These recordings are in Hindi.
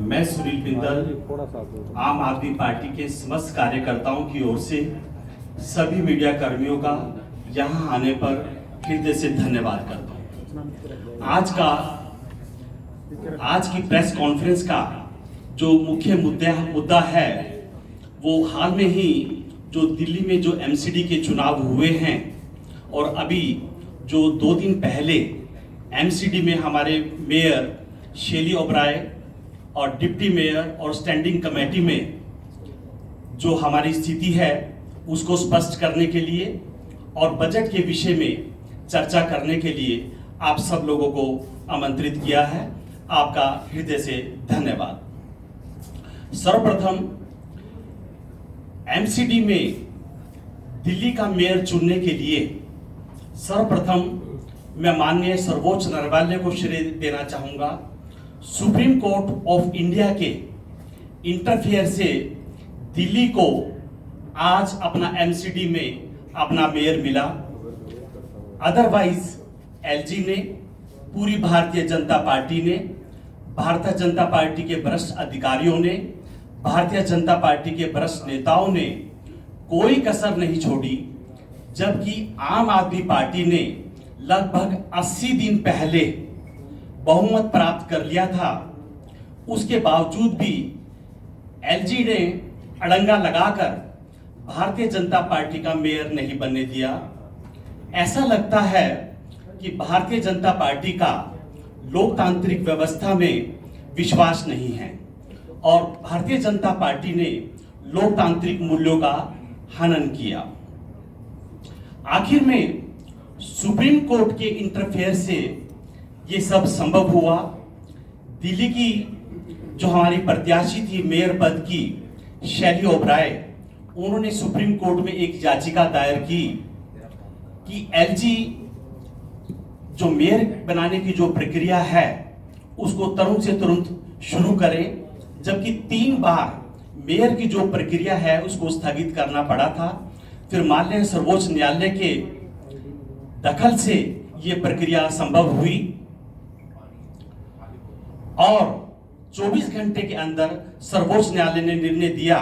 मैं सुनील बिंदल आम आदमी पार्टी के समस्त कार्यकर्ताओं की ओर से सभी मीडिया कर्मियों का यहां आने पर हृदय से धन्यवाद करता हूं। आज की प्रेस कॉन्फ्रेंस का जो मुख्य मुद्दा है वो हाल में ही जो दिल्ली में जो एमसीडी के चुनाव हुए हैं और अभी जो 2 दिन पहले एमसीडी में हमारे मेयर शेली ओबराय और डिप्टी मेयर और स्टैंडिंग कमेटी में जो हमारी स्थिति है उसको स्पष्ट करने के लिए और बजट के विषय में चर्चा करने के लिए आप सब लोगों को आमंत्रित किया है। आपका हृदय से धन्यवाद। सर्वप्रथम एमसीडी में दिल्ली का मेयर चुनने के लिए सर्वप्रथम मैं माननीय सर्वोच्च न्यायालय को श्रेय देना चाहूंगा। सुप्रीम कोर्ट ऑफ इंडिया के इंटरफेयर से दिल्ली को आज अपना एमसीडी में अपना मेयर मिला। अदरवाइज एलजी ने, पूरी भारतीय जनता पार्टी ने, भारतीय जनता पार्टी के वरिष्ठ अधिकारियों ने, भारतीय जनता पार्टी के वरिष्ठ नेताओं ने कोई कसर नहीं छोड़ी, जबकि आम आदमी पार्टी ने लगभग 80 दिन पहले बहुमत प्राप्त कर लिया था। उसके बावजूद भी एलजी ने अड़ंगा लगाकर भारतीय जनता पार्टी का मेयर नहीं बनने दिया। ऐसा लगता है कि भारतीय जनता पार्टी का लोकतांत्रिक व्यवस्था में विश्वास नहीं है और भारतीय जनता पार्टी ने लोकतांत्रिक मूल्यों का हनन किया। आखिर में सुप्रीम कोर्ट के इंटरफेयर से ये सब संभव हुआ। दिल्ली की जो हमारी प्रत्याशी थी मेयर पद की शेली ओबराय, उन्होंने सुप्रीम कोर्ट में एक याचिका दायर की कि एलजी जो मेयर बनाने की जो प्रक्रिया है उसको तुरंत से तुरंत शुरू करें, जबकि 3 बार मेयर की जो प्रक्रिया है उसको स्थगित करना पड़ा था। फिर माननीय सर्वोच्च न्यायालय के दखल से यह प्रक्रिया संभव हुई और 24 घंटे के अंदर सर्वोच्च न्यायालय ने निर्णय दिया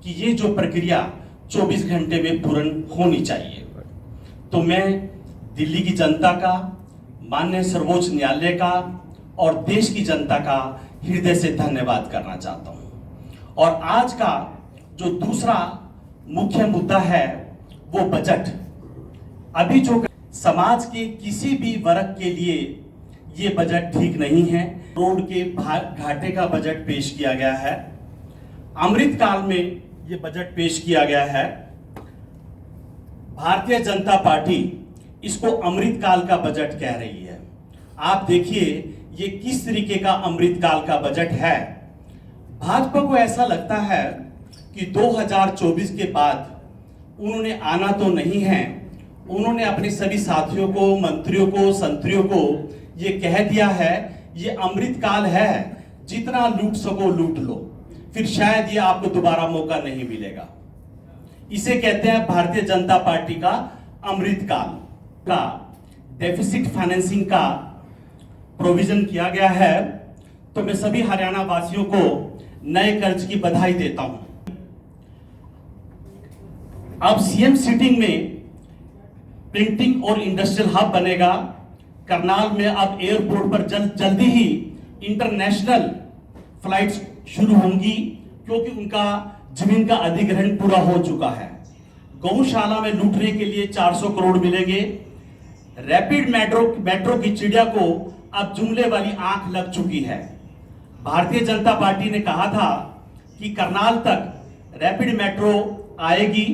कि ये जो प्रक्रिया 24 घंटे में पूर्ण होनी चाहिए। तो मैं दिल्ली की जनता का, माननीय सर्वोच्च न्यायालय का और देश की जनता का हृदय से धन्यवाद करना चाहता हूं। और आज का जो दूसरा मुख्य मुद्दा है वो बजट। अभी जो समाज के किसी भी वर्ग के लिए ये बजट ठीक नहीं है। रोड के घाटे का बजट पेश किया गया है। अमृत काल में ये बजट पेश किया गया है। भारतीय जनता पार्टी इसको अमृत काल का बजट कह रही है। आप देखिए ये किस तरीके का अमृत काल का बजट है। भाजपा को ऐसा लगता है कि 2024 के बाद उन्होंने आना तो नहीं है। उन्होंने अपने सभी साथियों को, मंत्रियों को, संतरियों को ये कह दिया है ये अमृत काल है, जितना लूट सको लूट लो, फिर शायद ये आपको दोबारा मौका नहीं मिलेगा। इसे कहते हैं भारतीय जनता पार्टी का अमृत काल का डेफिसिट फाइनेंसिंग का प्रोविजन किया गया है। तो मैं सभी हरियाणा वासियों को नए कर्ज की बधाई देता हूं। अब सीएम सिटिंग में प्रिंटिंग और इंडस्ट्रियल हब बनेगा। करनाल में अब एयरपोर्ट पर जल्दी ही इंटरनेशनल फ्लाइट्स शुरू होंगी, क्योंकि उनका जमीन का अधिग्रहण पूरा हो चुका है। गौशाला में लूटने के लिए 400 करोड़ मिलेंगे। रैपिड मेट्रो की चिड़िया को अब जुमले वाली आंख लग चुकी है। भारतीय जनता पार्टी ने कहा था कि करनाल तक रैपिड मेट्रो आएगी,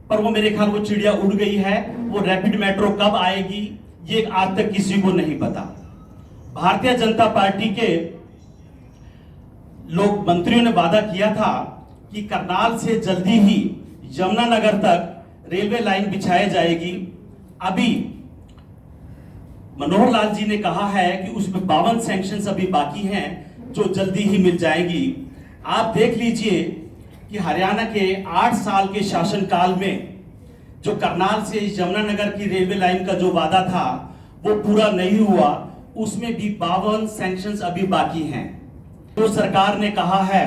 पर वो मेरे ख्याल वो चिड़िया उड़ गई है। वो रैपिड मेट्रो कब आएगी ये आज तक किसी को नहीं पता। भारतीय जनता पार्टी के लोग मंत्रियों ने वादा किया था कि करनाल से जल्दी ही यमुनानगर तक रेलवे लाइन बिछाई जाएगी। अभी मनोहर लाल जी ने कहा है कि उसमें 52 सैंक्शंस अभी बाकी हैं जो जल्दी ही मिल जाएगी। आप देख लीजिए कि हरियाणा के 8 साल के शासनकाल में जो करनाल से यमुनानगर की रेलवे लाइन का जो वादा था वो पूरा नहीं हुआ, उसमें भी 52 सैंक्शंस अभी बाकी हैं। तो सरकार ने कहा है,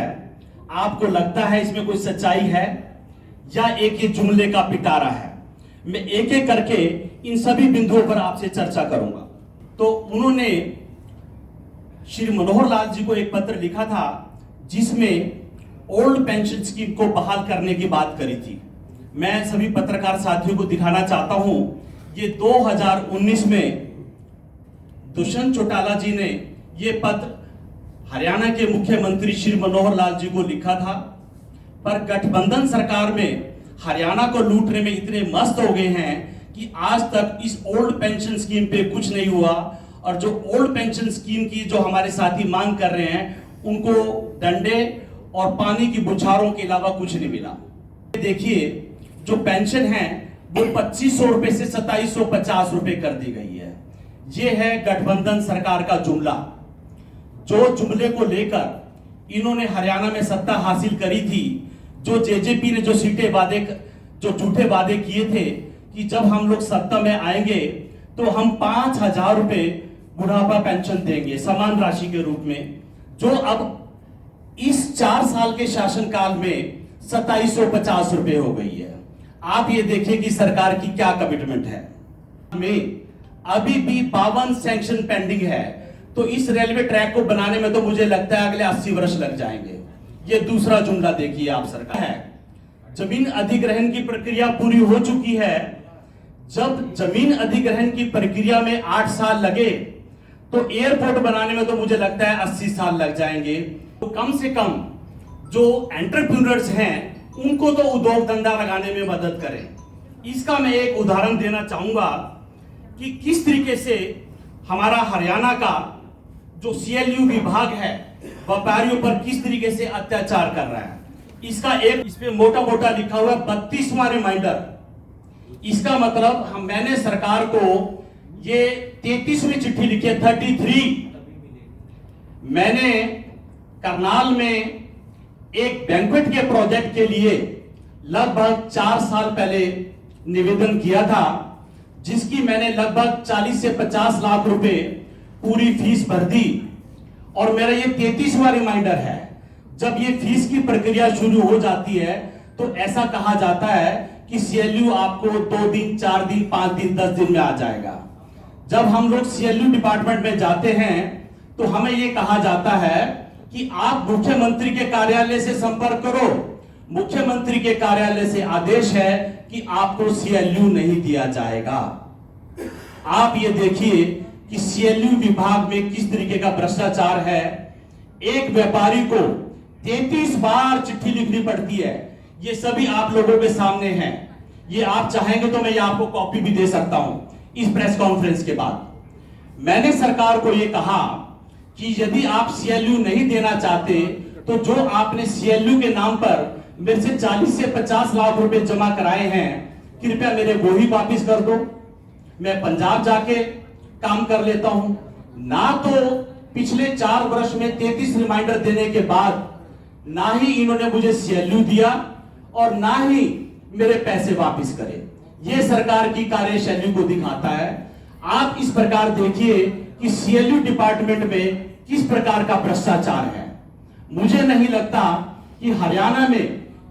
आपको लगता है इसमें कोई सच्चाई है या एक ही जुमले का पिटारा है? मैं एक एक करके इन सभी बिंदुओं पर आपसे चर्चा करूंगा। तो उन्होंने श्री मनोहर लाल जी को एक पत्र लिखा था जिसमें ओल्ड पेंशन स्कीम को बहाल करने की बात करी थी। मैं सभी पत्रकार साथियों को दिखाना चाहता हूं, ये 2019 में दुष्यंत चौटाला जी ने ये पत्र हरियाणा के मुख्यमंत्री श्री मनोहर लाल जी को लिखा था। पर गठबंधन सरकार में हरियाणा को लूटने में इतने मस्त हो गए हैं कि आज तक इस ओल्ड पेंशन स्कीम पे कुछ नहीं हुआ, और जो ओल्ड पेंशन स्कीम की जो हमारे साथी मांग कर रहे हैं उनको डंडे और पानी की बुछारों के अलावा कुछ नहीं मिला। देखिए, जो पेंशन है वो 2500 रुपए से 2750 रुपए कर दी गई है। ये है गठबंधन सरकार का जुमला। जो जुमले को लेकर इन्होंने हरियाणा में सत्ता हासिल करी थी, जो जेजेपी ने जो जो झूठे वादे किए थे कि जब हम लोग सत्ता में आएंगे तो हम 5000 रुपए बुढ़ापा पेंशन देंगे समान राशि के रूप में, जो अब इस 4 साल के शासनकाल में 2750 रुपए हो गई है। आप ये देखिए कि सरकार की क्या कमिटमेंट है। में अभी भी 52 सैंक्शन पेंडिंग है, तो इस रेलवे ट्रैक को बनाने में तो मुझे लगता है अगले 80 वर्ष लग जाएंगे। ये दूसरा जुमला देखिए आप सरकार है। जमीन अधिग्रहण की प्रक्रिया पूरी हो चुकी है। जब जमीन अधिग्रहण की प्रक्रिया में 8 साल लगे तो एयरपोर्ट बनाने में तो मुझे लगता है 80 साल लग जाएंगे। तो कम से कम जो एंटरप्रेन्योर्स हैं उनको तो उद्योग धंधा लगाने में मदद करें। इसका मैं एक उदाहरण देना चाहूंगा कि किस तरीके से हमारा हरियाणा का जो CLU विभाग है व्यापारियों पर किस तरीके से अत्याचार कर रहा है। इसका एक इस पे मोटा मोटा लिखा हुआ 32वां रिमाइंडर। इसका मतलब मैंने सरकार को ये 33वीं चिट्ठी लिखी है, 33। मैंने करनाल में एक बैंक्वेट के प्रोजेक्ट के लिए लगभग 4 साल पहले निवेदन किया था, जिसकी मैंने लगभग 40 से 50 लाख रुपए पूरी फीस भर दी, और मेरा ये 33वां रिमाइंडर है। जब ये फीस की प्रक्रिया शुरू हो जाती है तो ऐसा कहा जाता है कि CLU आपको 2 दिन, 4 दिन, 5 दिन, 10 दिन में आ जाएगा। जब हम लोग CLU डिपार्टमेंट में जाते हैं तो हमें ये कहा जाता है कि आप मुख्यमंत्री के कार्यालय से संपर्क करो। मुख्यमंत्री के कार्यालय से आदेश है कि आपको CLU नहीं दिया जाएगा। आप ये देखिए कि CLU विभाग में किस तरीके का भ्रष्टाचार है। एक व्यापारी को 33 बार चिट्ठी लिखनी पड़ती है। ये सभी आप लोगों के सामने हैं। ये आप चाहेंगे तो मैं ये आपको कॉपी भी दे सकता हूं इस प्रेस कॉन्फ्रेंस के बाद। मैंने सरकार को ये कहा कि यदि आप CLU नहीं देना चाहते तो जो आपने CLU के नाम पर मेरे से 40 से 50 लाख रुपए जमा कराए हैं, कृपया मेरे वो ही वापिस कर दो। मैं पंजाब जाके काम कर लेता हूं। ना तो पिछले 4 वर्ष में 33 रिमाइंडर देने के बाद ना ही इन्होंने मुझे CLU दिया और ना ही मेरे पैसे वापस करे। ये सरकार की कार्यशैली को दिखाता है। आप इस प्रकार देखिए कि CLU डिपार्टमेंट में किस प्रकार का भ्रष्टाचार है। मुझे नहीं लगता कि हरियाणा में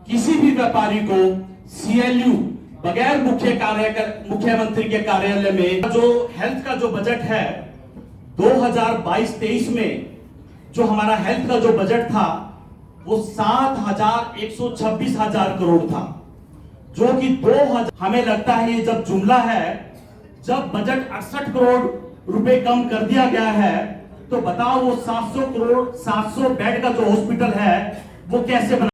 किसी भी व्यापारी को CLU बगैर मुख्यमंत्री के कार्यालय में जो हेल्थ का जो बजट है 2022-23 में जो हमारा हेल्थ का जो बजट था वो 7,126 करोड़ था, जो कि 2000। हमें लगता है ये जब जुमला है, जब बजट 68 करोड़ रुपए कम कर दिया गया है तो बताओ वो 700 बेड का जो हॉस्पिटल है वो कैसे बना।